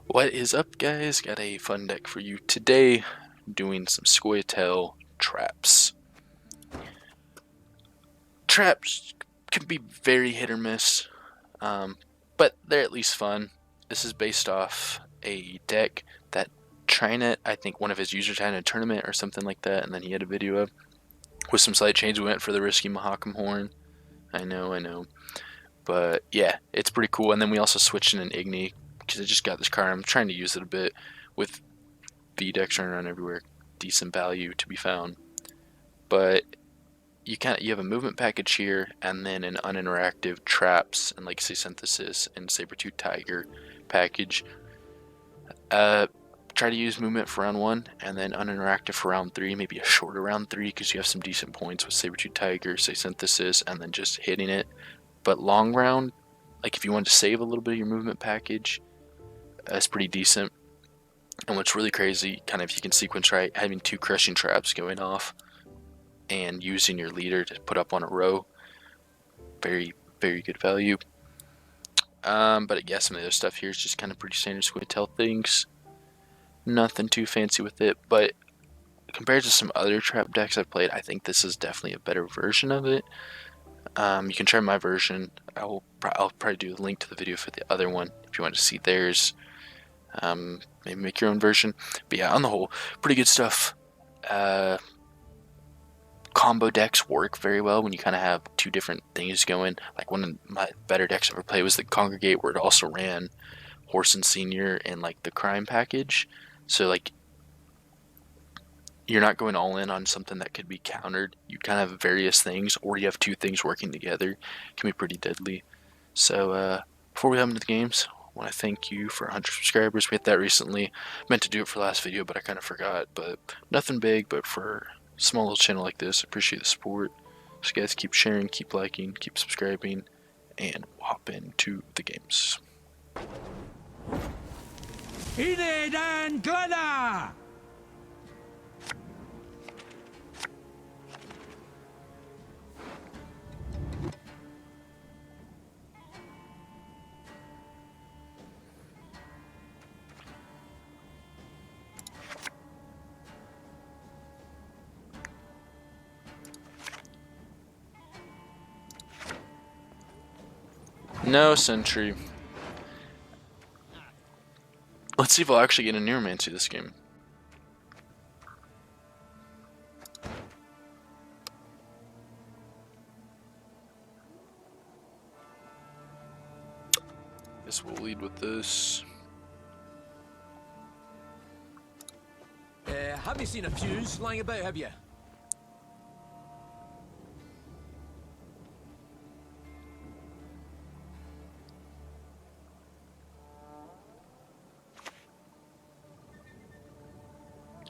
What is up, guys? Got a fun deck for you today. Doing some Scoia'tael traps. Traps can be very hit or miss, but they're at least fun. This is based off a deck that Trinet, I think one of his users had in a tournament or something like that, and then he had a video of. With some slight change, we went for the risky Mahakam Horn. I know. But yeah, it's pretty cool. And then we also switched in an Igni because I just got this card. I'm trying to use it a bit with V decks running around everywhere. Decent value to be found. But you have a movement package here, and then an uninteractive traps and Legacy Synthesis and Saber-Tooth Tiger package. Try to use movement for round 1, and then uninteractive for round 3, maybe a shorter round 3 because you have some decent points with Saber-Tooth Tiger, say Synthesis, and then just hitting it. But long round, like if you want to save a little bit of your movement package, that's pretty decent. And what's really crazy, kind of if you can sequence right, having 2 crushing traps going off and using your leader to put up on a row, very good value. But I guess some of the other stuff here is just kind of pretty standard Scoia'tael things. Nothing too fancy with it, but compared to some other trap decks I've played, I think this is definitely a better version of it. You can try my version. I'll probably do a link to the video for the other one if you want to see theirs. Maybe make your own version. But yeah, on the whole, pretty good stuff. Combo decks work very well when you kind of have 2 different things going. Like one of my better decks I ever played was the Congregate, where it also ran Horse and Senior and like the Crime package. So like you're not going all in on something that could be countered. You kind of have various things, or you have 2 things working together. It can be pretty deadly. So before we hop into the games, I want to thank you for 100 subscribers. We hit that recently. Meant to do it for the last video, but I kind of forgot. But nothing big, but for a small little channel like this, I appreciate the support. So guys, keep sharing, keep liking, keep subscribing, and we'll hop into the games. Enid and Glenna! No sentry. Let's see if I'll actually get a Neuromancy this game. Guess we'll lead with this. Have you seen a fuse lying about, have you?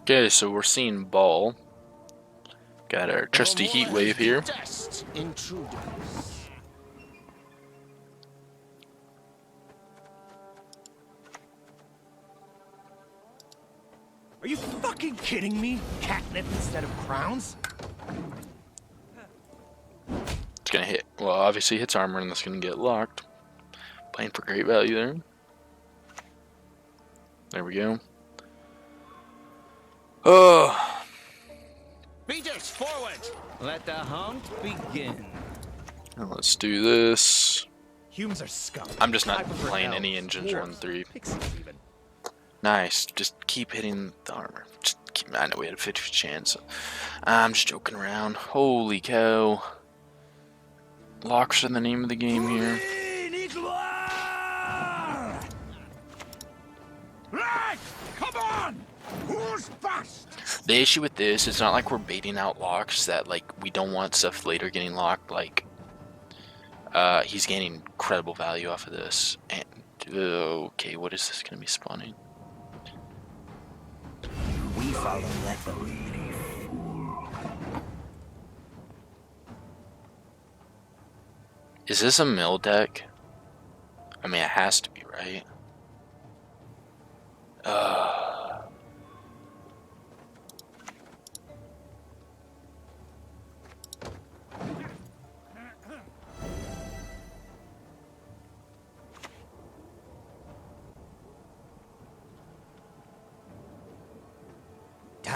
Okay, so we're seeing ball. Got our trusty heat wave here. Intruders. Are you fucking kidding me? Catnip instead of crowns? It's gonna hit. Well, obviously hits armor, and that's gonna get locked. Playing for great value there. There we go. Oh. Beaters, forward! Let the hunt begin. Now let's do this. Humans are scum. I'm just not playing any engines run 3. Nice. Just keep hitting the armor. I know we had a 50 chance. I'm just joking around. Holy cow. Locks are the name of the game here. Right! Come on! Who's fast? The issue with this, it's not like we're baiting out locks that like we don't want stuff later getting locked. Like he's gaining incredible value off of this. And okay, what is this gonna be spawning? We follow Lepo. Is this a mill deck? I mean, it has to be, right?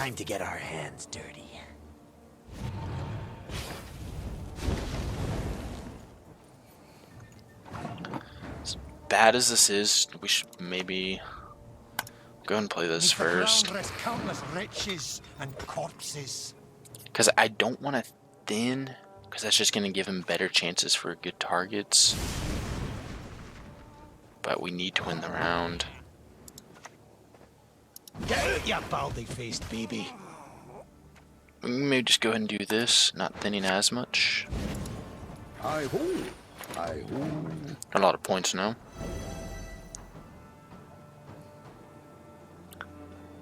time to get our hands dirty. As bad as this is, we should maybe go and play this first. Countless riches and corpses. Because I don't want to thin, because that's just going to give him better chances for good targets. But we need to win the round. Get out, you baldy-faced baby. We may just go ahead and do this, not thinning as much. Hi-ho! Hi-ho! A lot of points now.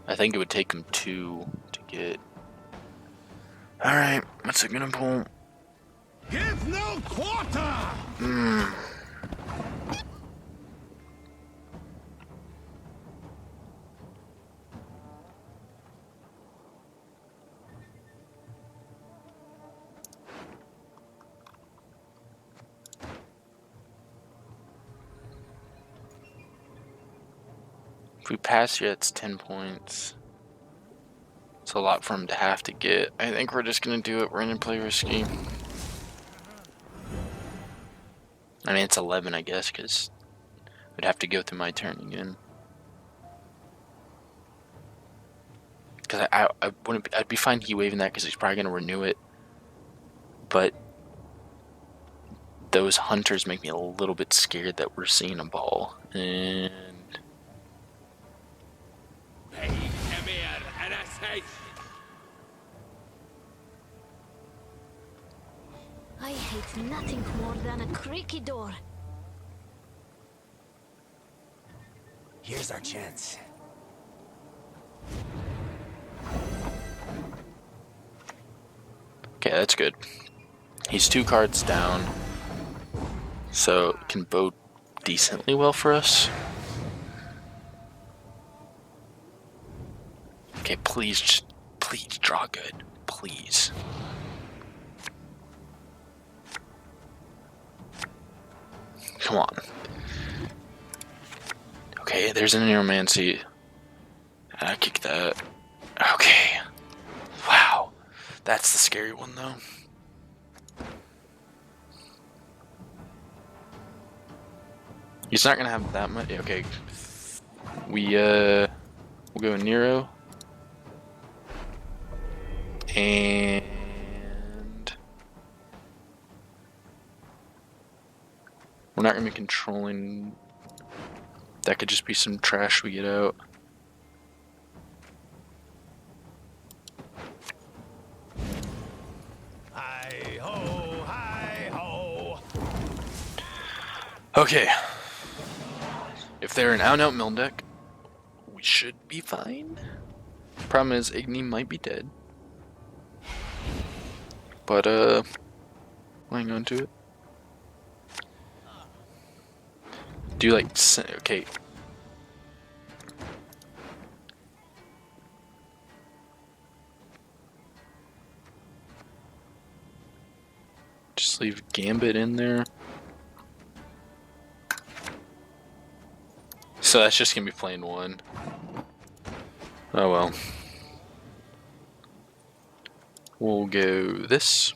I think it would take him 2 to get. Alright, what's it gonna pull? Give no quarter! If we pass here, it's 10 points. It's a lot for him to have to get. I think we're just gonna do it. We're gonna play risky. I mean, it's 11, I guess, because we'd have to go through my turn again. Because I wouldn't. I'd be fine he waving that because he's probably gonna renew it. But those hunters make me a little bit scared that we're seeing a ball. And I hate nothing more than a creaky door. Here's our chance. okay, that's good. He's 2 cards down, so it can bode decently well for us. Okay, please draw good, please. Come on. Okay, there's an Neuromancy. I kick that. Okay. Wow. That's the scary one, though. He's not gonna have that much. Okay. We'll go Nero. And we're not gonna be controlling. That could just be some trash we get out. Hi ho, hi ho. Okay. If they're an out-and-out mill deck, we should be fine. Problem is, Igni might be dead. But, we'll hang on to it. Do you like, okay. Just leave Gambit in there. So that's just gonna be plain 1. Oh well. We'll go this.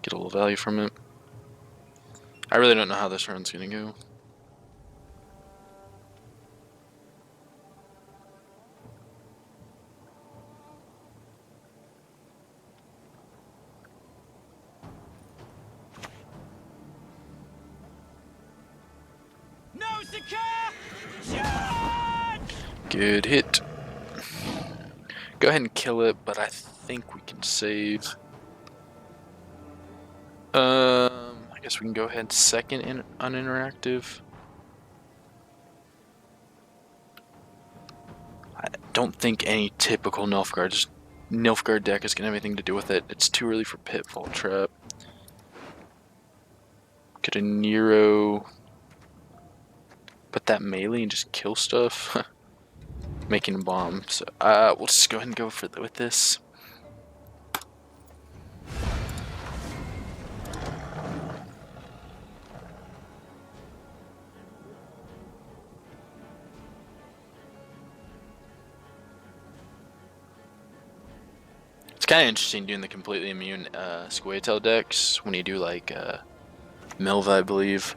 Get a little value from it. I really don't know how this run's gonna go. No secure! Shot! Good hit. Go ahead and kill it, but I think we can save. I guess we can go ahead second in Uninteractive. I don't think any typical Nilfgaard deck is gonna have anything to do with it. It's too early for Pitfall Trap. Get a Nero. Put that melee and just kill stuff. Making a bomb. So we'll just go ahead and go with this. kind of interesting doing the completely immune Scoia'tael decks when you do like Milva, I believe.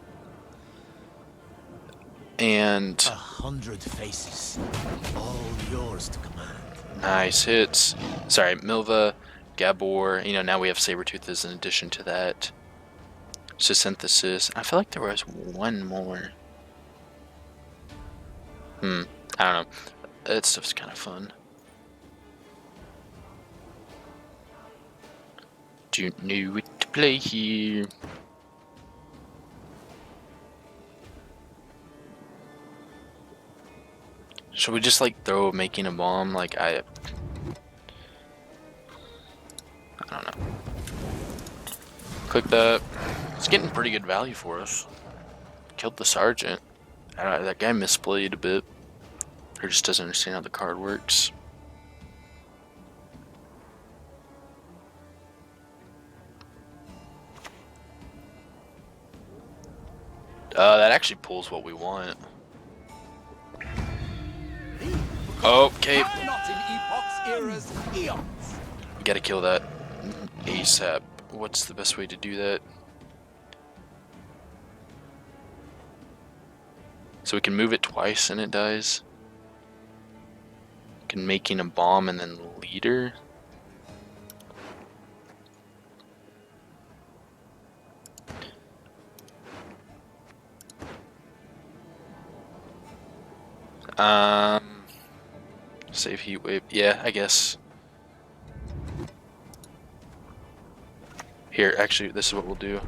And 100 faces, all yours to command. nice hits. Sorry, Milva, Gabor. You know, now we have Sabretooth as an addition to that. Synthesis. I feel like there was one more. I don't know. That stuff's kind of fun. Don't know what to play here. Should we just like throw making a bomb? Like I don't know. Click that. It's getting pretty good value for us. Killed the sergeant. I don't know, that guy misplayed a bit. Or just doesn't understand how the card works. That actually pulls what we want. Okay. Not in epochs, eras, eons. We gotta kill that ASAP. What's the best way to do that? So we can move it twice and it dies. We can making a bomb and then leader. Save heat wave. Yeah, I guess. Here, actually, this is what we'll do.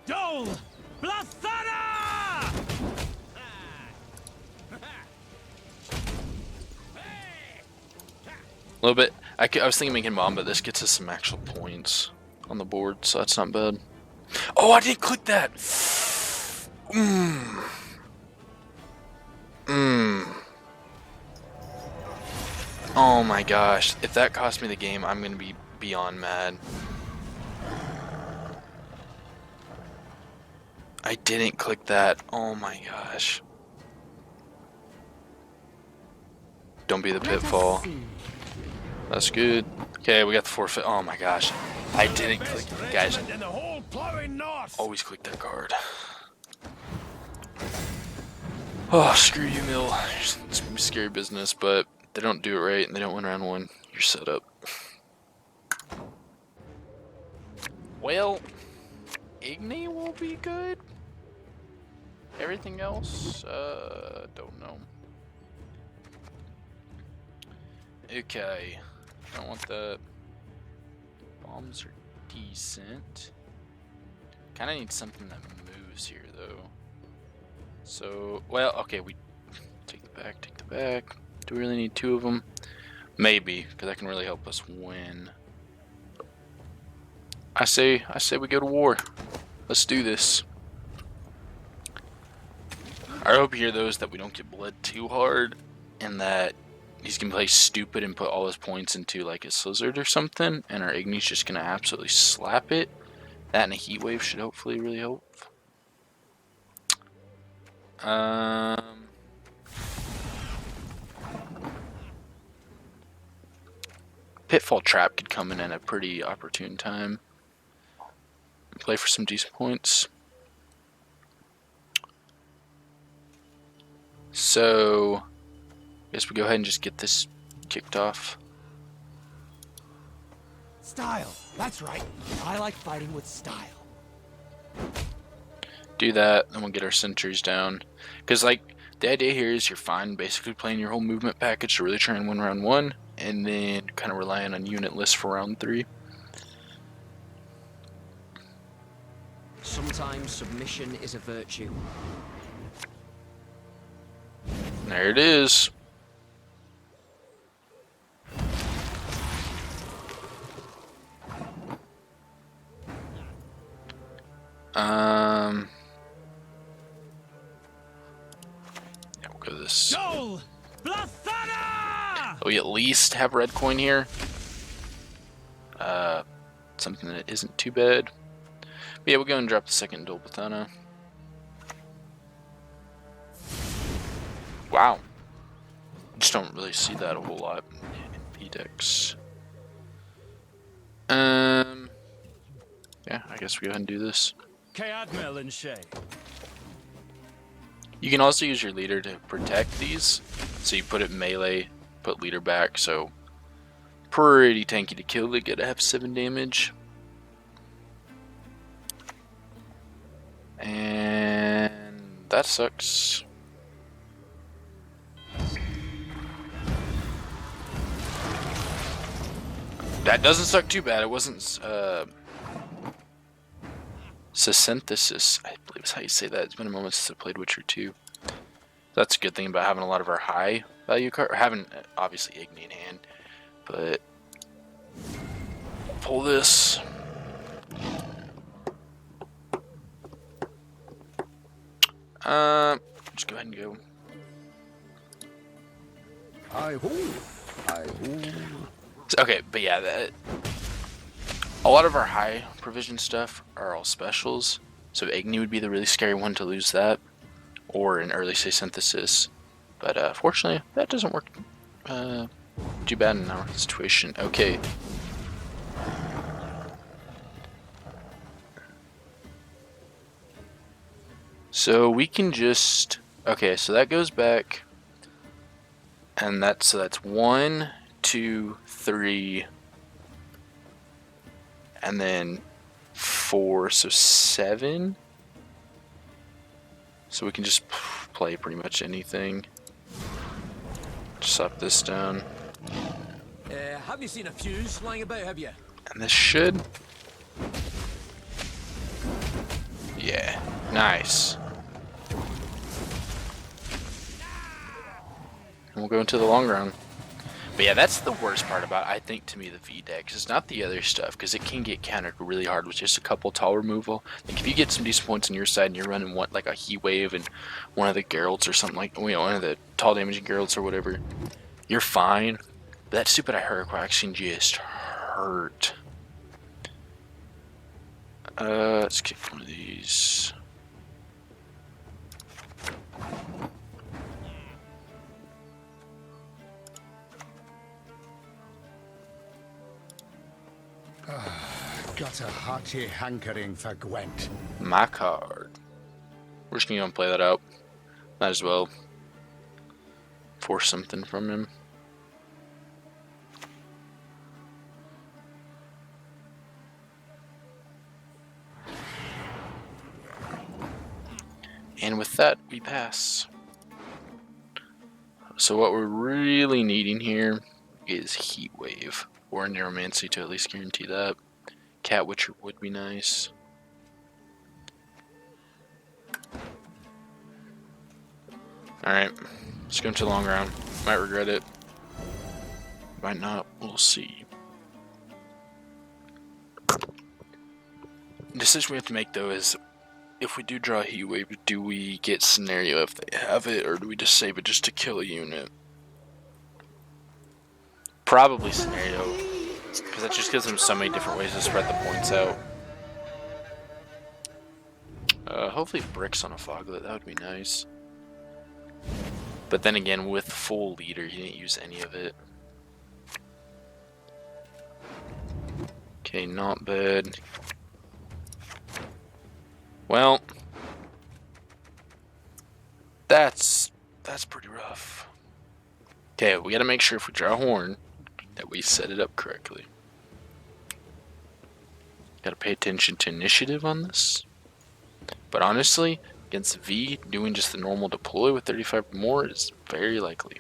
Dole! Blathana! A little bit. I was thinking making bomb, but this gets us some actual points on the board, so that's not bad. Oh, I didn't click that! Oh my gosh. If that cost me the game, I'm gonna be beyond mad. I didn't click that. Oh my gosh. Don't be the pitfall. That's good. Okay, we got the forfeit. Oh my gosh. I didn't click it. Guys, In the whole plowing north. always click that card. Oh, screw you, Mill. It's scary business, but they don't do it right and they don't win round one. You're set up. Well, Igni will be good. Everything else, don't know. Okay. Don't want that. Bombs are decent. Kinda need something that moves here, though. So, well, okay, we take the back. Do we really need two of them? Maybe, because that can really help us win. I say we go to war. Let's do this. I hope here, though, is that we don't get bled too hard, and that he's gonna play stupid and put all his points into like a Slizzard or something, and our Igni's just gonna absolutely slap it. That and a Heat Wave should hopefully really help. Pitfall Trap could come in at a pretty opportune time. Play for some decent points. So, I guess we go ahead and just get this kicked off. Style. That's right. I like fighting with style. Do that, then we'll get our sentries down. Because, like, the idea here is you're fine basically playing your whole movement package to really try and win round one, and then kind of relying on unit lists for round three. Sometimes submission is a virtue. There it is. Yeah, we'll go this. Dole! Blathana! We at least have red coin here. Something that isn't too bad. But yeah, we'll go and drop the second Dole Bathana. Just don't really see that a whole lot in VDEX. Yeah, I guess we go ahead and do this. Scoia'tael and Shay. You can also use your leader to protect these. So you put it melee, put leader back, so pretty tanky to kill. They get to have 7 damage. And that sucks. That doesn't suck too bad. It wasn't synthesis, I believe is how you say that. It's been a moment since I played Witcher 2. That's a good thing about having a lot of our high value cards, or having obviously Igni in hand. But pull this. Just go ahead and go. Okay, but yeah, a lot of our high provision stuff are all specials. So Igni would be the really scary one to lose that, or an early say synthesis. But fortunately, that doesn't work too bad in our situation. Okay. So we can just, okay, so that goes back, and that's 1, 2, 3, and then 4, so 7. So we can just play pretty much anything. Just slap this down. Have you seen a fuse lying about, have you? And this should, yeah, nice. And we'll go into the long round. But yeah, that's the worst part about, I think, to me, the VDEX. It's not the other stuff, because it can get countered really hard with just a couple tall removal. Like, if you get some decent points on your side and you're running, like a Heat Wave and one of the Geralts or something like, one of the tall damaging Geralts or whatever, you're fine. But that stupid Hurricane just hurt. Let's kick one of these. Got a hearty hankering for Gwent. My card. We're just gonna play that out. Might as well force something from him. And with that, we pass. So what we're really needing here is Heat Wave or Neuromancy to at least guarantee that. Cat Witcher would be nice. Alright, let's go into the long round. Might regret it. Might not, we'll see. The decision we have to make though is, if we do draw a Heat Wave, do we get Scenario if they have it, or do we just save it just to kill a unit? Probably Scenario, because that just gives them so many different ways to spread the points out. Hopefully bricks on a Foglet, that would be nice. But then again, with full leader, he didn't use any of it. Okay, not bad. Well, that's pretty rough. Okay, we gotta make sure if we draw a horn that we set it up correctly. Gotta pay attention to initiative on this. But honestly, against V, doing just the normal deploy with 35 or more is very likely.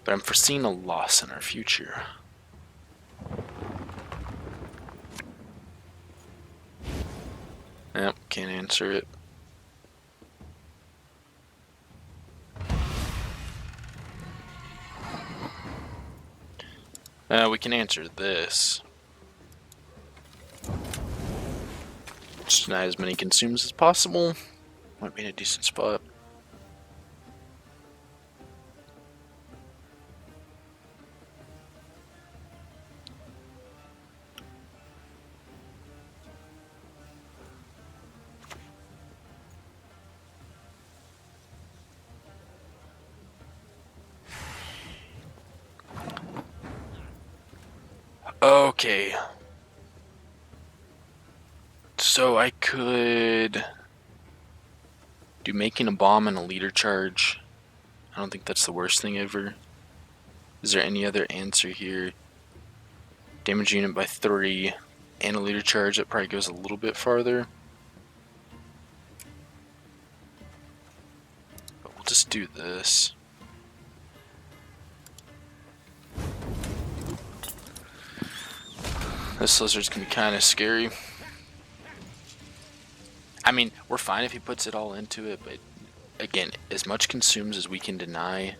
But I'm foreseeing a loss in our future. Yep, can't answer it. We can answer this. Just deny as many consumes as possible. Might be in a decent spot. Okay. So I could do making a bomb and a leader charge. I don't think that's the worst thing ever. Is there any other answer here? Damage unit by 3 and a leader charge, that probably goes a little bit farther. But we'll just do this. This lizard's gonna be kind of scary. I mean, we're fine if he puts it all into it, but again, as much consumes as we can deny.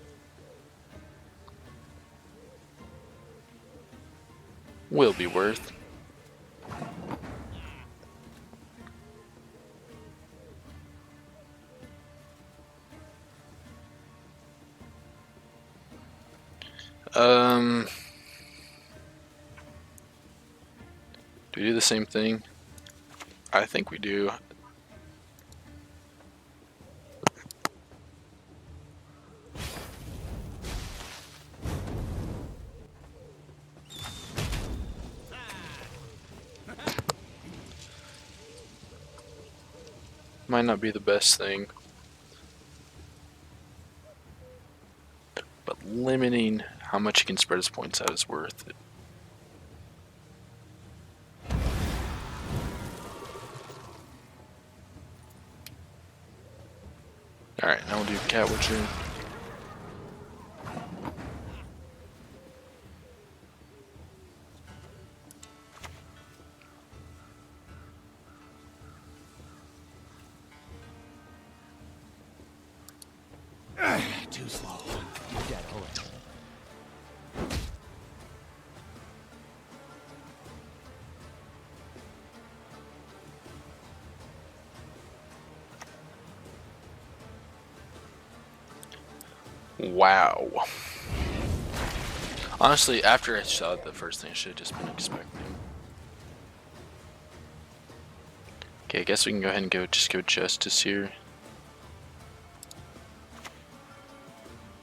Will be worth. Do we do the same thing? I think we do. Might not be the best thing, but limiting how much he can spread his points out is worth it. Alright, now we'll do Cat Witcher. Too slow. You're dead. Hold on. Wow. Honestly, after I saw it, the first thing I should have just been expecting. Okay, I guess we can go ahead and go Justice here.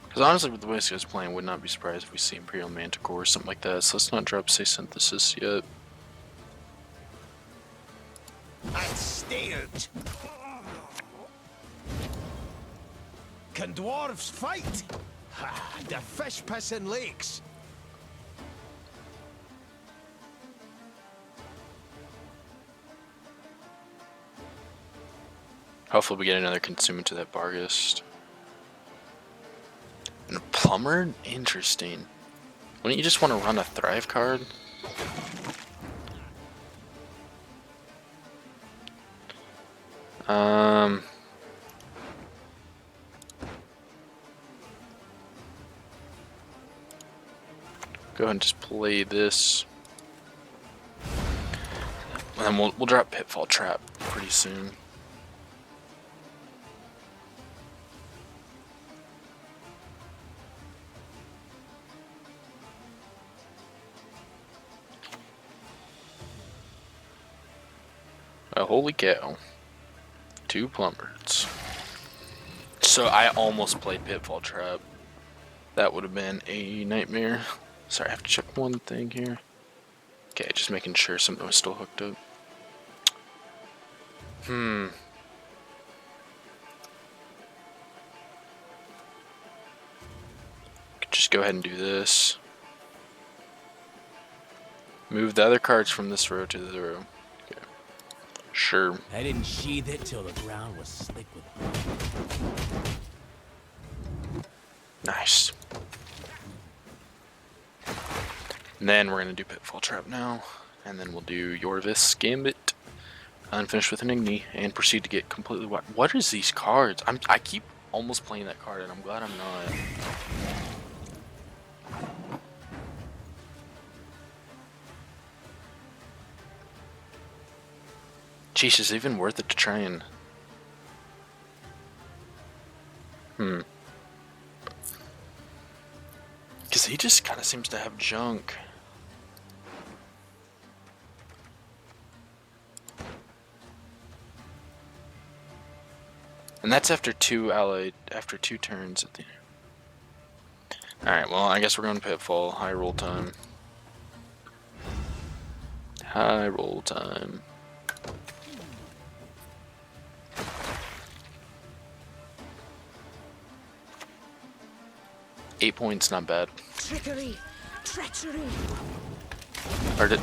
Because honestly, with the way this guy's playing, would not be surprised if we see Imperial Manticore or something like that. So let's not drop Say Synthesis yet. I stared. Can dwarves fight? Ha, the fish pissing lakes. Hopefully we get another consume to that Barghest. And a Plumber? Interesting. Wouldn't you just want to run a Thrive card? Go ahead and just play this. And then we'll drop Pitfall Trap pretty soon. Holy cow. 2 Plumbers. So I almost played Pitfall Trap. That would have been a nightmare. Sorry, I have to check one thing here. Okay, just making sure something was still hooked up. Could just go ahead and do this. Move the other cards from this row to the row. Okay. Sure. I didn't sheathe it till the ground was slick with blood. Nice. And then we're gonna do Pitfall Trap now, and then we'll do Yorvis Gambit, and finish with an Igni, and proceed to get completely wiped. What is these cards? I keep almost playing that card, and I'm glad I'm not. Jeez, is it even worth it to try and... Because he just kind of seems to have junk. And that's after 2 allied, after 2 turns at the end. Alright, well, I guess we're going to Pitfall, high roll time. High roll time. Eight points, not bad. Trickery! Treachery! Or did...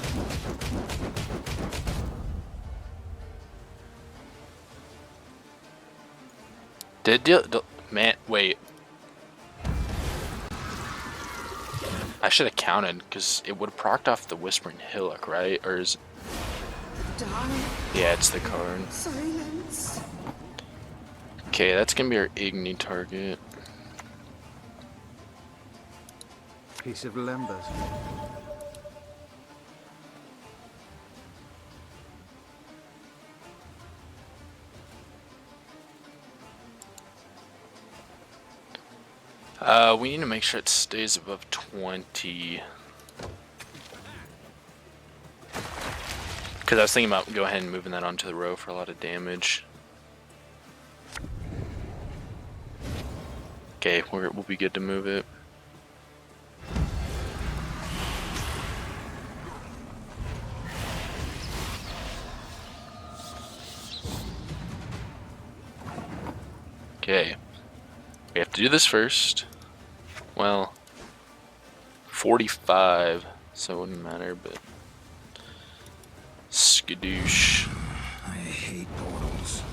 Man, wait. I should have counted, because it would have procced off the Whispering Hillock, right? Or is... Yeah, it's the card. Silence! Okay, that's gonna be our Igni target. Piece of lembas. We need to make sure it stays above 20. Because I was thinking about go ahead and moving that onto the row for a lot of damage. Okay, we'll be good to move it. Okay. We have to do this first. Well, 45, so it wouldn't matter, but... Skadoosh. I hate portals.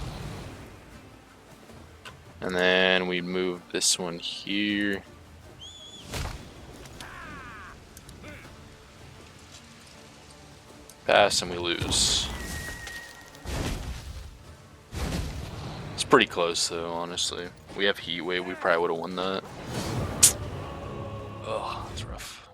And then we move this one here. Pass and we lose. It's pretty close though, honestly. We have Heat Wave, we probably would have won that. Oh, that's rough.